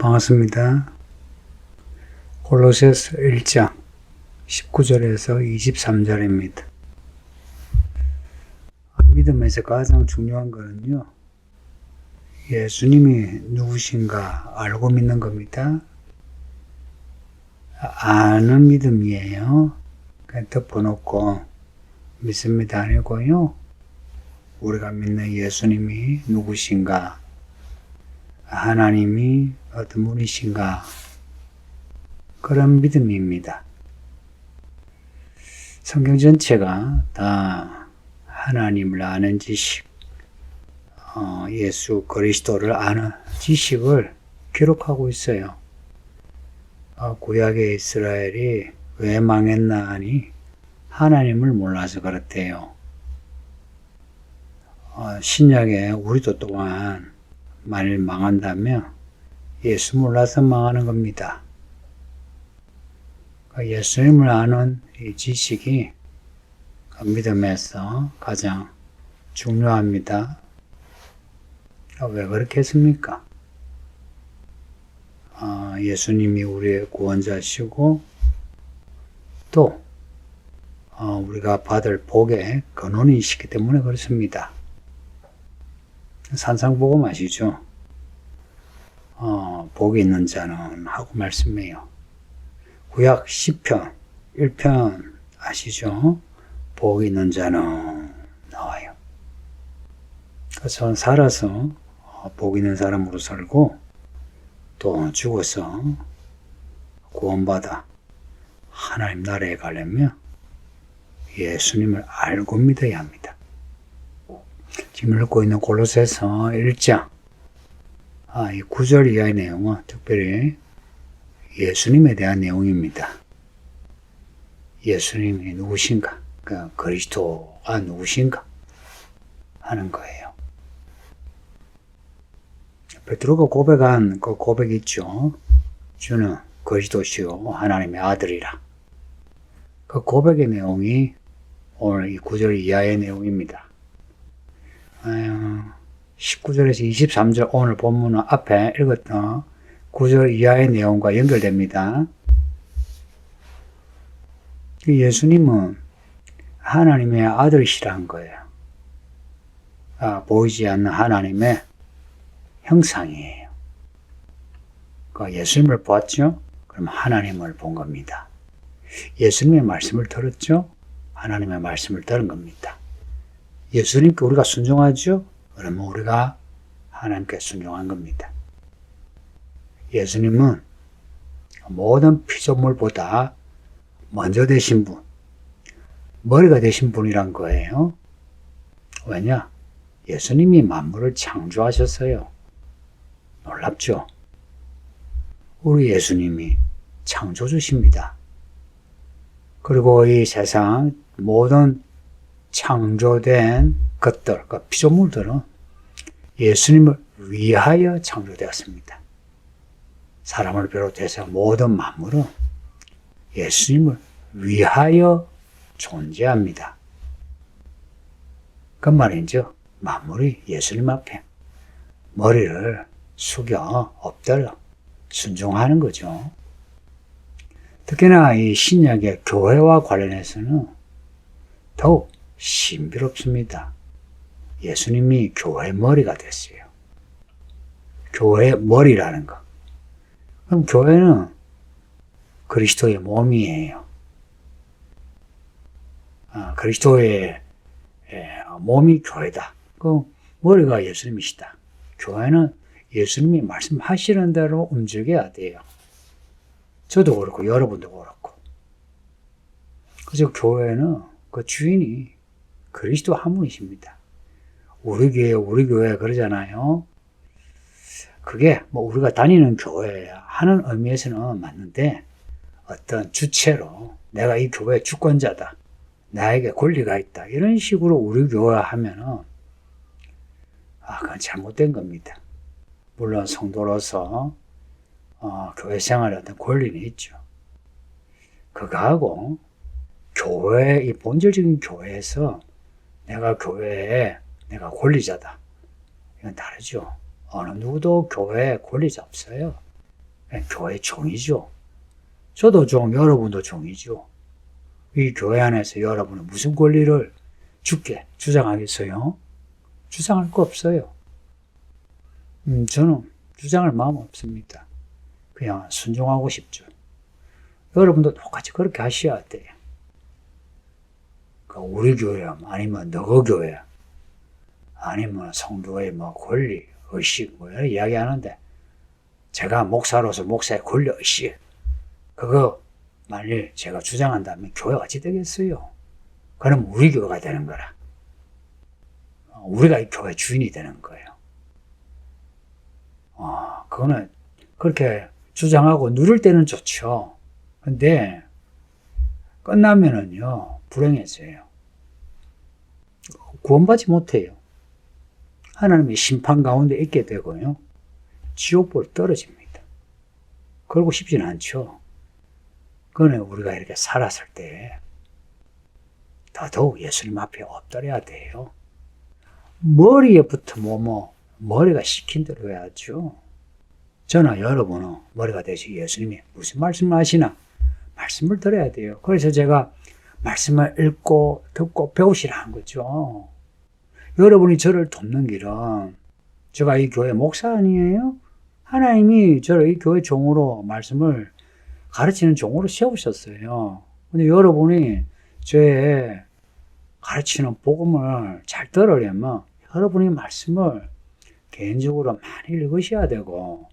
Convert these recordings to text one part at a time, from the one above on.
반갑습니다. 골로새서 1장 19절에서 23절입니다. 믿음에서 가장 중요한 것은요, 예수님이 누구신가 알고 믿는 겁니다. 아는 믿음이에요. 그냥 덮어놓고 믿습니다 아니고요, 우리가 믿는 예수님이 누구신가, 하나님이 어떤 분이신가, 그런 믿음입니다. 성경 전체가 다 하나님을 아는 지식, 예수 그리스도를 아는 지식을 기록하고 있어요. 구약의 이스라엘이 왜 망했나 하니 하나님을 몰라서 그렇대요. 신약에 우리도 또한 만일 망한다면 예수 몰라서 망하는 겁니다. 예수님을 아는 이 지식이 믿음에서 가장 중요합니다. 왜 그렇게 했습니까? 예수님이 우리의 구원자시고 또 우리가 받을 복의 근원이시기 때문에 그렇습니다. 산상복음 아시죠? 복이 있는 자는 하고 말씀해요. 구약 10편 1편 아시죠? 복이 있는 자는 나와요. 그래서 살아서 복 있는 사람으로 살고 또 죽어서 구원받아 하나님 나라에 가려면 예수님을 알고 믿어야 합니다. 지금 읽고 있는 골로새서 1장 이 9절 이하의 내용은 특별히 예수님에 대한 내용입니다. 예수님이 누구신가, 그리스도가 누구신가 하는 거예요. 베드로가 고백한 그 고백 있죠. 주는 그리스도시요 하나님의 아들이라. 그 고백의 내용이 오늘 이 9절 이하의 내용입니다. 19절에서 23절 오늘 본문은 앞에 읽었던 9절 이하의 내용과 연결됩니다. 예수님은 하나님의 아들이시라는 거예요. 보이지 않는 하나님의 형상이에요. 예수님을 보았죠? 그럼 하나님을 본 겁니다. 예수님의 말씀을 들었죠? 하나님의 말씀을 들은 겁니다. 예수님께 우리가 순종하죠? 그러면 우리가 하나님께 순종한 겁니다. 예수님은 모든 피조물보다 먼저 되신 분, 머리가 되신 분이란 거예요. 왜냐? 예수님이 만물을 창조하셨어요. 놀랍죠? 우리 예수님이 창조주십니다. 그리고 이 세상 모든 창조된 것들, 피조물들은 예수님을 위하여 창조되었습니다. 사람을 비롯해서 모든 만물은 예수님을 위하여 존재합니다. 그 말이죠. 만물이 예수님 앞에 머리를 숙여 엎드려 순종하는 거죠. 특히나 이 신약의 교회와 관련해서는 더욱 신비롭습니다. 예수님이 교회 머리가 됐어요. 교회 머리라는 거. 그럼 교회는 그리스도의 몸이에요. 그리스도의 몸이 교회다. 그 머리가 예수님이시다. 교회는 예수님이 말씀하시는 대로 움직여야 돼요. 저도 그렇고 여러분도 그렇고. 그래서 교회는 그 주인이 그리스도 한 분이십니다. 우리 교회 그러잖아요. 그게 우리가 다니는 교회 하는 의미에서는 맞는데 어떤 주체로 내가 이 교회의 주권자다, 나에게 권리가 있다, 이런 식으로 우리 교회 하면은 그건 잘못된 겁니다. 물론 성도로서 교회 생활에 어떤 권리는 있죠. 그거하고 교회, 이 본질적인 교회에서 내가 교회에 내가 권리자다, 이건 다르죠. 어느 누구도 교회에 권리자 없어요. 교회 종이죠. 저도 종, 여러분도 종이죠. 이 교회 안에서 여러분은 무슨 권리를 주께 주장하겠어요? 주장할 거 없어요. 저는 주장할 마음 없습니다. 그냥 순종하고 싶죠. 여러분도 똑같이 그렇게 하셔야 돼요. 우리 교회 아니면 너희 교회 아니면 성도의 뭐 권리, 의식 뭐 이런 이야기 하는데 제가 목사로서 목사의 권리, 의식 그거 만일 제가 주장한다면 교회가 어찌 되겠어요? 그럼 우리 교회가 되는 거라. 우리가 이 교회 주인이 되는 거예요. 그거는 그렇게 주장하고 누를 때는 좋죠. 근데 끝나면은요 불행해져요. 구원받지 못해요. 하나님의 심판 가운데 있게 되고요. 지옥불 떨어집니다. 그러고 싶지는 않죠. 그거는 우리가 이렇게 살았을 때 더더욱 예수님 앞에 엎드려야 돼요. 머리에부터 머리가 시킨 대로 해야죠. 저나 여러분은 머리가 되시 예수님이 무슨 말씀을 하시나 말씀을 들어야 돼요. 그래서 제가 말씀을 읽고 듣고 배우시라는 거죠. 여러분이 저를 돕는 길은 제가 이 교회 목사 아니에요? 하나님이 저를 이 교회 종으로 말씀을 가르치는 종으로 세우셨어요. 근데 여러분이 저의 가르치는 복음을 잘 들으려면 여러분이 말씀을 개인적으로 많이 읽으셔야 되고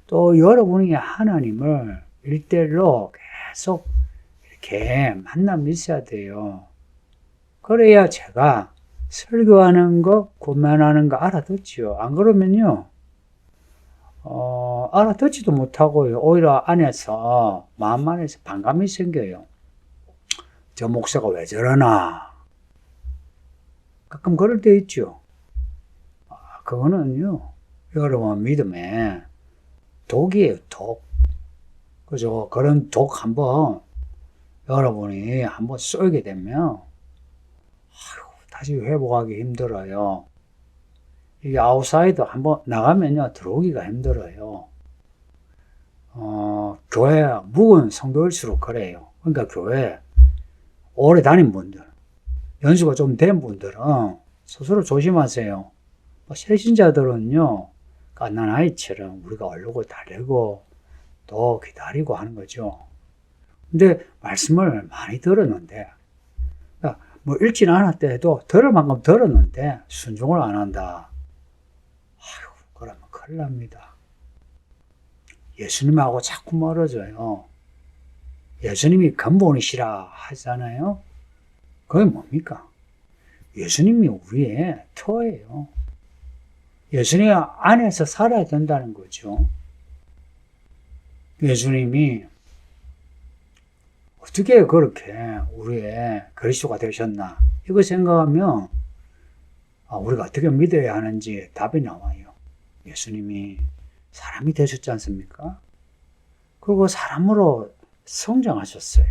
또 여러분이 하나님을 1대1로 계속 이렇게 만남이 있어야 돼요. 그래야 제가 설교하는 거, 고면하는 거 알아듣지요. 안 그러면요, 알아듣지도 못하고요. 오히려 안에서, 마음 안에서 반감이 생겨요. 저 목사가 왜 저러나. 가끔 그럴 때 있죠. 그거는요, 여러분 믿음에 독이에요, 독. 그죠? 그런 독 한번, 여러분이 한번 쏘게 되면, 다시 회복하기 힘들어요. 이게 아웃사이드 한번 나가면요, 들어오기가 힘들어요. 교회 묵은 성도일수록 그래요. 그러니까 교회 오래 다닌 분들, 연수가 좀 된 분들은 스스로 조심하세요. 새신자들은요, 갓난 아이처럼 우리가 얼룩을 다리고 또 기다리고 하는 거죠. 근데 말씀을 많이 들었는데, 뭐 읽지는 않았다 해도 들을 만큼 들었는데 순종을 안 한다. 그러면 큰일 납니다. 예수님하고 자꾸 멀어져요. 예수님이 근본이시라 하잖아요. 그게 뭡니까? 예수님이 우리의 터예요. 예수님 안에서 살아야 된다는 거죠. 예수님이 어떻게 그렇게 우리의 그리스도가 되셨나? 이거 생각하면 우리가 어떻게 믿어야 하는지 답이 나와요. 예수님이 사람이 되셨지 않습니까? 그리고 사람으로 성장하셨어요.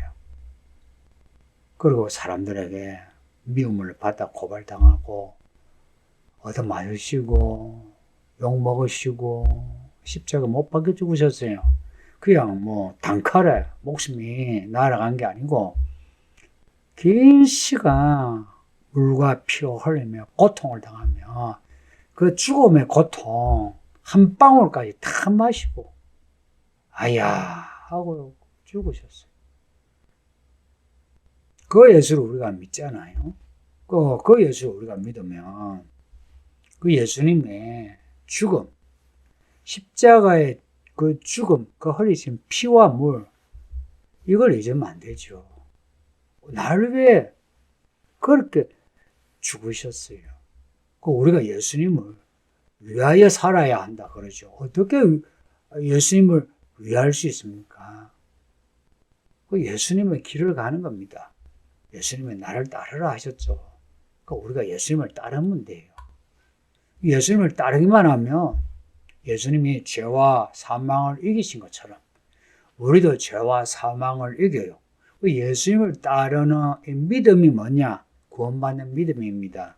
그리고 사람들에게 미움을 받아 고발당하고 얻어맞으시고 욕먹으시고 십자가 못 박혀 죽으셨어요. 그냥 뭐 단칼에 목숨이 날아간 게 아니고 긴 시간 물과 피로 흘리며 고통을 당하며 그 죽음의 고통 한 방울까지 다 마시고 아야 하고 죽으셨어요. 그 예수를 우리가 믿잖아요. 그 예수를 우리가 믿으면 그 예수님의 죽음, 십자가의 그 죽음, 그 흘리신 피와 물, 이걸 잊으면 안 되죠. 나를 위해 그렇게 죽으셨어요. 우리가 예수님을 위하여 살아야 한다 그러죠. 어떻게 예수님을 위할 수 있습니까? 예수님의 길을 가는 겁니다. 예수님의 나를 따르라 하셨죠. 우리가 예수님을 따르면 돼요. 예수님을 따르기만 하면 예수님이 죄와 사망을 이기신 것처럼 우리도 죄와 사망을 이겨요. 예수님을 따르는 이 믿음이 뭐냐? 구원받는 믿음입니다.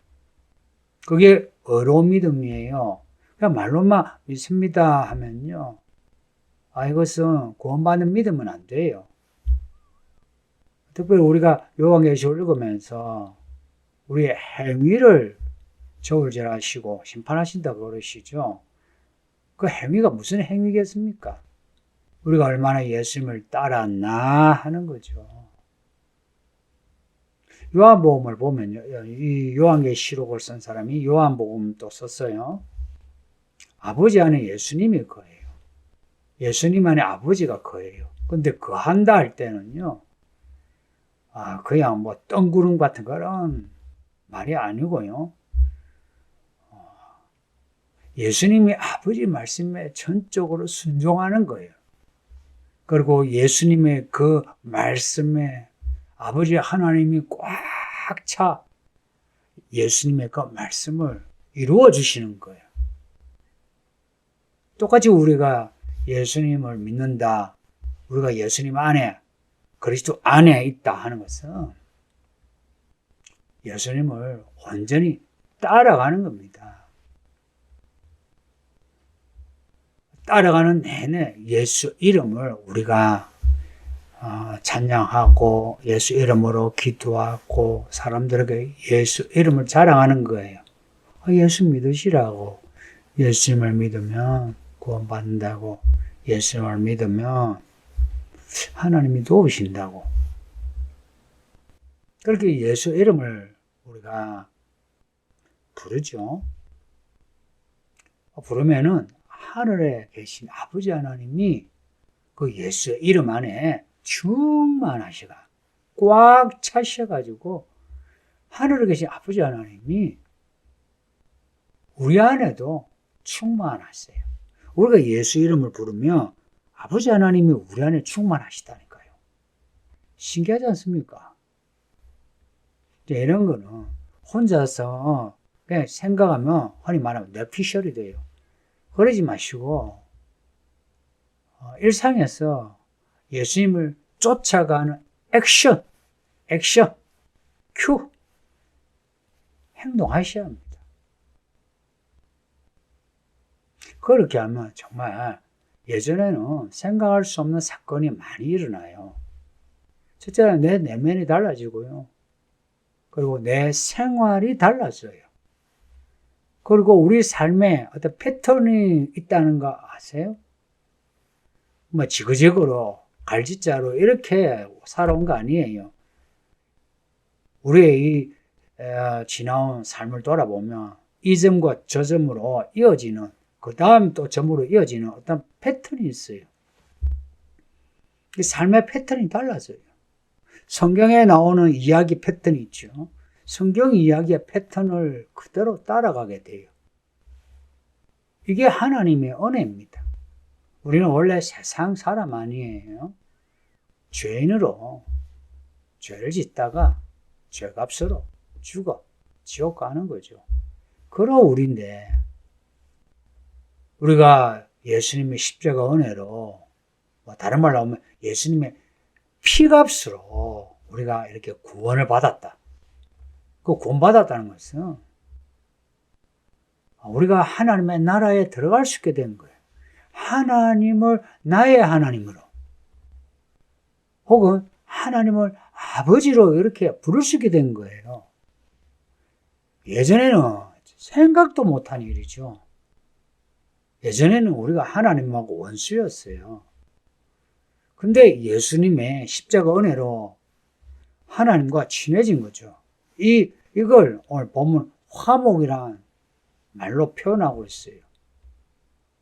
그게 어려운 믿음이에요. 그냥 말로만 믿습니다 하면요. 이것은 구원받는 믿으면 안 돼요. 특별히 우리가 요한계시록을 읽으면서 우리의 행위를 저울질하시고 심판하신다고 그러시죠. 그 행위가 무슨 행위겠습니까? 우리가 얼마나 예수님을 따랐나 하는 거죠. 요한복음을 보면요, 이 요한계시록을 쓴 사람이 요한복음도 썼어요. 아버지 안에 예수님이 거예요. 예수님 안에 아버지가 거예요. 근데 거한다 할 때는요, 그냥 뭐 뜬구름 같은 그런 말이 아니고요. 예수님이 아버지 말씀에 전적으로 순종하는 거예요. 그리고 예수님의 그 말씀에 아버지 하나님이 꽉 차 예수님의 그 말씀을 이루어 주시는 거예요. 똑같이 우리가 예수님을 믿는다, 우리가 예수님 안에, 그리스도 안에 있다 하는 것은 예수님을 온전히 따라가는 겁니다. 따라가는 내내 예수 이름을 우리가 찬양하고 예수 이름으로 기도하고 사람들에게 예수 이름을 자랑하는 거예요. 예수 믿으시라고. 예수님을 믿으면 구원받는다고. 예수님을 믿으면 하나님이 도우신다고. 그렇게 예수 이름을 우리가 부르죠. 부르면은 하늘에 계신 아버지 하나님이 그 예수의 이름 안에 충만하시가 꽉 차셔가지고 하늘에 계신 아버지 하나님이 우리 안에도 충만하세요. 우리가 예수 이름을 부르면 아버지 하나님이 우리 안에 충만하시다니까요. 신기하지 않습니까? 이런 거는 혼자서 그냥 생각하면 흔히 말하면 뇌피셜이 돼요. 그러지 마시고 일상에서 예수님을 쫓아가는 액션, 큐 행동하셔야 합니다. 그렇게 하면 정말 예전에는 생각할 수 없는 사건이 많이 일어나요. 첫째는 내 내면이 달라지고요. 그리고 내 생활이 달라져요. 그리고 우리 삶에 어떤 패턴이 있다는 거 아세요? 뭐 지그재그로 갈짓자로 이렇게 살아온 거 아니에요. 우리의 이 지나온 삶을 돌아보면 이 점과 저 점으로 이어지는, 그 다음 또 점으로 이어지는 어떤 패턴이 있어요. 이 삶의 패턴이 달라져요. 성경에 나오는 이야기 패턴이 있죠. 성경 이야기의 패턴을 그대로 따라가게 돼요. 이게 하나님의 은혜입니다. 우리는 원래 세상 사람 아니에요. 죄인으로 죄를 짓다가 죄값으로 죽어 지옥 가는 거죠. 그러 우리인데 우리가 예수님의 십자가 은혜로, 다른 말로 하면 예수님의 피값으로 우리가 이렇게 구원을 받았다. 그 구원받았다는 것은 우리가 하나님의 나라에 들어갈 수 있게 된 거예요. 하나님을 나의 하나님으로, 혹은 하나님을 아버지로 이렇게 부를 수 있게 된 거예요. 예전에는 생각도 못한 일이죠. 예전에는 우리가 하나님하고 원수였어요. 근데 예수님의 십자가 은혜로 하나님과 친해진 거죠. 이걸 오늘 보면 화목이란 말로 표현하고 있어요.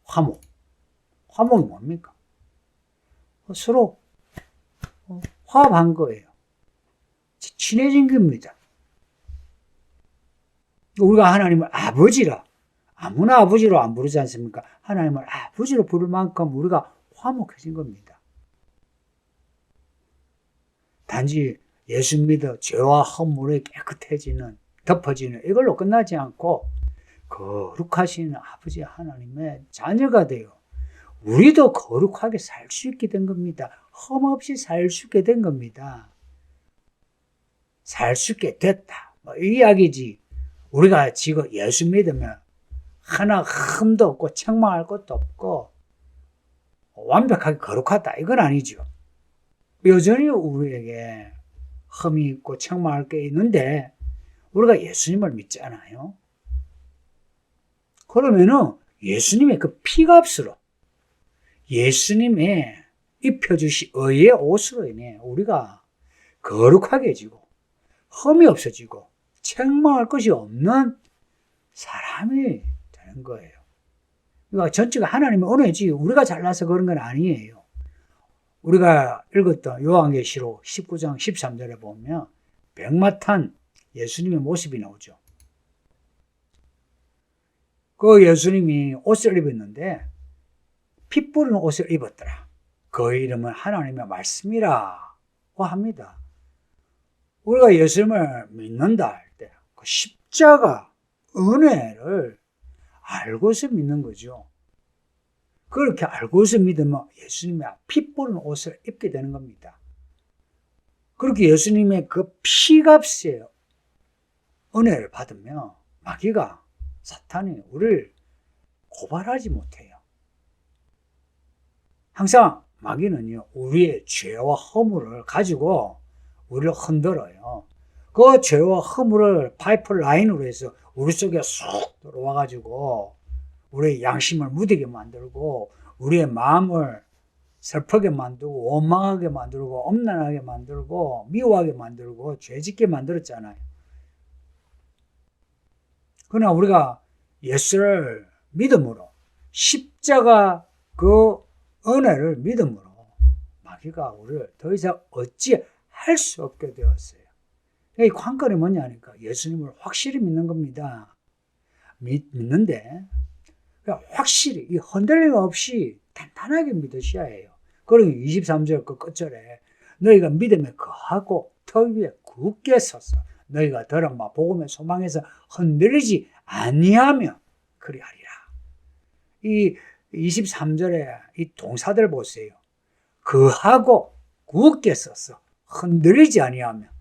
화목이 뭡니까? 서로 화합한 거예요. 친해진 겁니다. 우리가 하나님을 아버지라, 아무나 아버지로 안 부르지 않습니까? 하나님을 아버지로 부를 만큼 우리가 화목해진 겁니다. 단지 예수 믿어 죄와 허물이 깨끗해지는, 덮어지는 이걸로 끝나지 않고 거룩하신 아버지 하나님의 자녀가 되어 우리도 거룩하게 살 수 있게 된 겁니다. 흠없이 살 수 있게 된 겁니다. 살 수 있게 됐다, 이 이야기지. 우리가 지금 예수 믿으면 하나 흠도 없고 책망할 것도 없고 완벽하게 거룩하다 이건 아니죠. 여전히 우리에게 흠이 있고 책망할 게 있는데 우리가 예수님을 믿잖아요. 그러면은 예수님의 그 피값으로 예수님의 입혀주신 의의 옷으로 인해 우리가 거룩하게지고 흠이 없어지고 책망할 것이 없는 사람이 되는 거예요. 그러니까 전체가 하나님의 은혜지 우리가 잘나서 그런 건 아니에요. 우리가 읽었던 요한계시록 19장 13절에 보면 백마탄 예수님의 모습이 나오죠. 그 예수님이 옷을 입었는데 피 뿌리는 옷을 입었더라. 그 이름은 하나님의 말씀이라고 합니다. 우리가 예수님을 믿는다 할 때 그 십자가 은혜를 알고서 믿는 거죠. 그렇게 알고서 믿으면 예수님의 피 뿌리는 옷을 입게 되는 겁니다. 그렇게 예수님의 그 피값의 은혜를 받으면 마귀가 사탄이 우리를 고발하지 못해요. 항상 마귀는요, 우리의 죄와 허물을 가지고 우리를 흔들어요. 그 죄와 허물을 파이프라인으로 해서 우리 속에 쏙 들어와가지고 우리의 양심을 무디게 만들고 우리의 마음을 슬프게 만들고 원망하게 만들고 엄난하게 만들고 미워하게 만들고 죄짓게 만들었잖아요. 그러나 우리가 예수를 믿음으로 십자가 그 은혜를 믿음으로 마귀가 우리를 더 이상 어찌할 수 없게 되었어요. 이 관건이 뭐냐니까 예수님을 확실히 믿는 겁니다. 믿는데 확실히 이 흔들림 없이 단단하게 믿으셔야 해요. 그리고 23절 그 끝절에 너희가 믿음에 거하고 터 위에 굳게 서서 너희가 들은 바 복음의 소망에서 흔들리지 아니하며 그리하리라. 이 23절에 이 동사들 보세요. 거하고 굳게 서서 흔들리지 아니하며.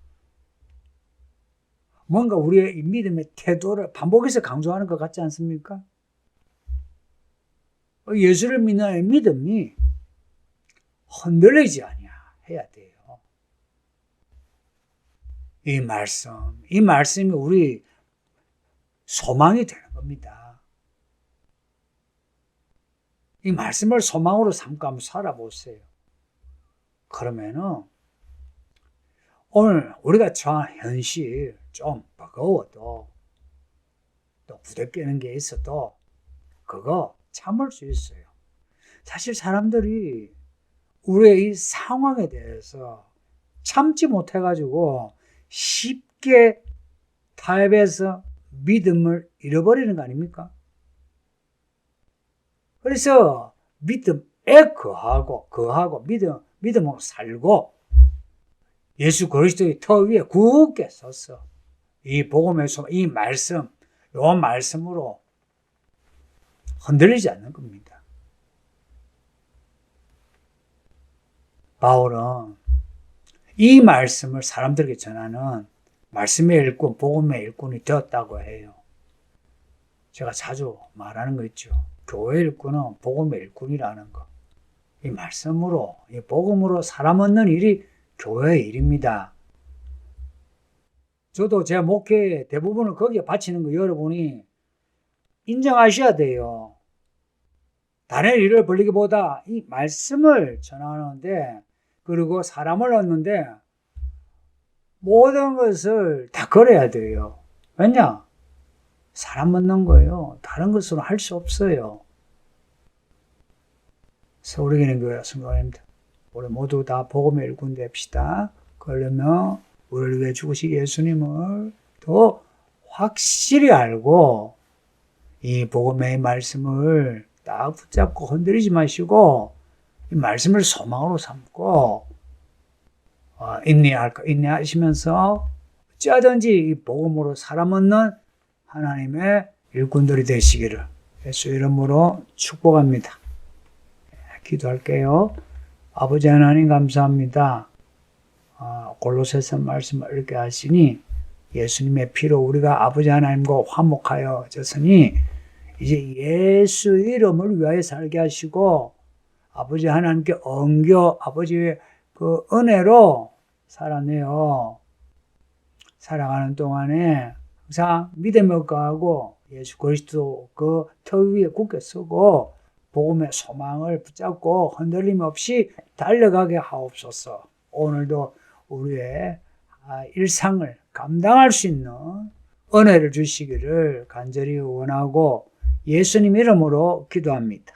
뭔가 우리의 이 믿음의 태도를 반복해서 강조하는 것 같지 않습니까? 예수를 믿는 믿음이 흔들리지 아니해야 돼요. 이 말씀이 우리 소망이 되는 겁니다. 이 말씀을 소망으로 삼고 한번 살아보세요. 그러면은 오늘 우리가 처한 현실 좀 버거워도 또 부대끼는 게 있어도 그거 참을 수 있어요. 사실 사람들이 우리의 이 상황에 대해서 참지 못해가지고 쉽게 타협해서 믿음을 잃어버리는 거 아닙니까? 그래서 믿음에 거하고 믿음으로 살고 예수 그리스도의 터 위에 굳게 서서 이 복음의 소망, 이 말씀, 요 말씀으로 흔들리지 않는 겁니다. 바울은 이 말씀을 사람들에게 전하는 말씀의 일꾼, 복음의 일꾼이 되었다고 해요. 제가 자주 말하는 거 있죠. 교회 일꾼은 복음의 일꾼이라는 거. 이 말씀으로, 이 복음으로 사람 얻는 일이 교회의 일입니다. 저도 제 목회 대부분을 거기에 바치는 거 여러분이 인정하셔야 돼요. 다른 일을 벌리기보다 이 말씀을 전하는데 그리고 사람을 얻는데 모든 것을 다 걸어야 돼요. 왜냐? 사람 얻는 거예요. 다른 것으로 할 수 없어요. 서울의기는 교회 성도님들, 우리 모두 다 복음의 일꾼 됩시다. 그러려면 우리를 위해 죽으신 예수님을 더 확실히 알고 이 복음의 말씀을 딱 붙잡고 흔들리지 마시고 이 말씀을 소망으로 삼고 인내할 거 인내하시면서 어찌하든지 이 복음으로 사람 얻는 하나님의 일꾼들이 되시기를 예수 이름으로 축복합니다. 기도할게요. 아버지 하나님 감사합니다. 골로새서 말씀을 읽게 하시니 예수님의 피로 우리가 아버지 하나님과 화목하여졌으니 이제 예수 이름을 위하여 살게 하시고 아버지 하나님께 엉겨 아버지의 그 은혜로 살아내요. 살아가는 동안에 항상 믿음을 가하고 예수 그리스도 그 터 위에 굳게 서고 복음의 소망을 붙잡고 흔들림 없이 달려가게 하옵소서. 오늘도 우리의 일상을 감당할 수 있는 은혜를 주시기를 간절히 원하고 예수님 이름으로 기도합니다.